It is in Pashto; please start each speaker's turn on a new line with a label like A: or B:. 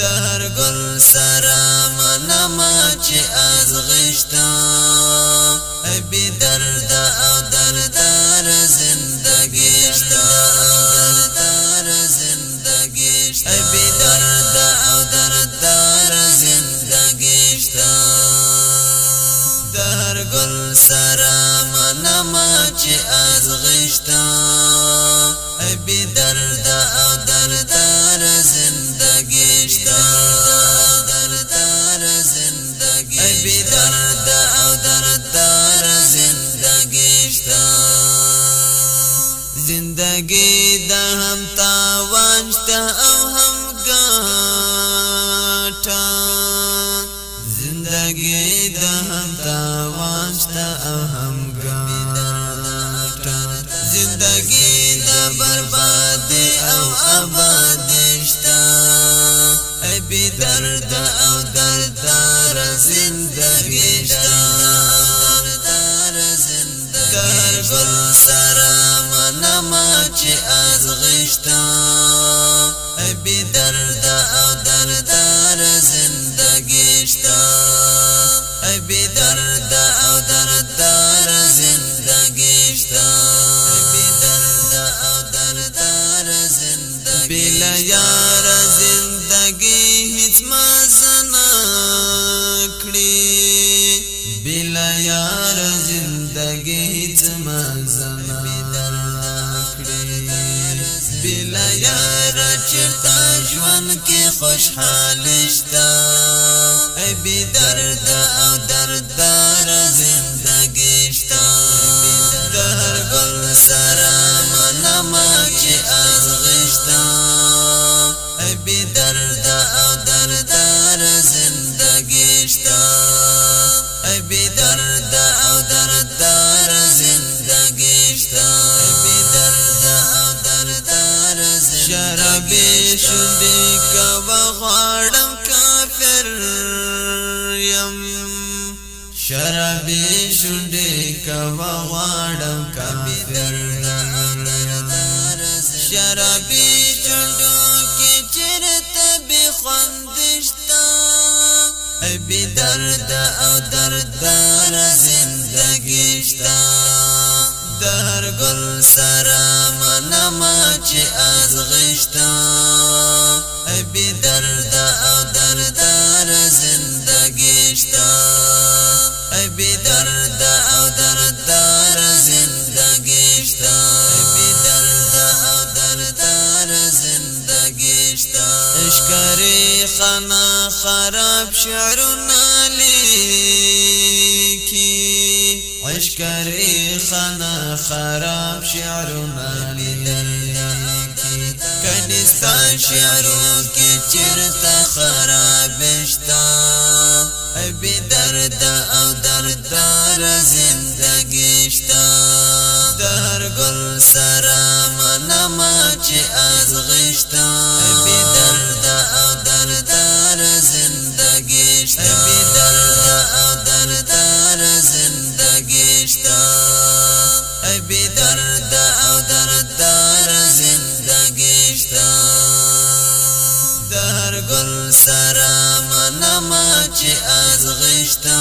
A: هر گل سره منما چې ازغشتا بی درد او دردار زندگی شتا بی درد او دردار زندگی شتا هر گل سره منما چې ازغشتا بی درد او دردار زندگی شتا بی درد او دردار زندگی شتا زندگی دا هم تاوان شتا او هم گاٹا زندگی دا هم تاوان شتا او هم گاٹا زندگی دا برباد او آباد شتا بی درد او دردار زندگی شتا در گل سره منما چې ازغشتا بی درد او دردار زندگی شتا بی درد او دردار زندگی شتا بی درد او دردار زندگی بلا یار زندگی هیڅ مزه نه کړي بلا یار زندگی هیڅ مزه نه کړي بلا یار چرته ژوند کې خوشحال شتا بی درد او دردار زندگی شتا د هر گل سره منما چې ازغشتا بی درد او دردار زندگی شتا بی درد او دردار زندگی شتا بی درد او دردار زندگی شرابی شوندی کوا غواړم کافر یم شرابی شوندی کوا غواړم کافر شرابی شوندو کی چرته بی خوندشتا بی درد او دردار زندگی شتا د هر گل سره منما چې ازغشتا بی درد او دردار زندگی شتا بی درد او دردار زندگی شتا بی درد او دردار زندگی شتا اشکری خنا خراب شعرنا لیکی اشکری خنا خراب شعرنا لیکی کنستا شعرو کی چرتا خراب شتا بی درد او دردار زندگی شتا د هر گل سره منما چې ازغشتا بی درد او دردار زندگی شتا بی درد او دردار زندگی شتا بی درد او دردار زندگی شتا د هر گل سره منما چې ازغشتا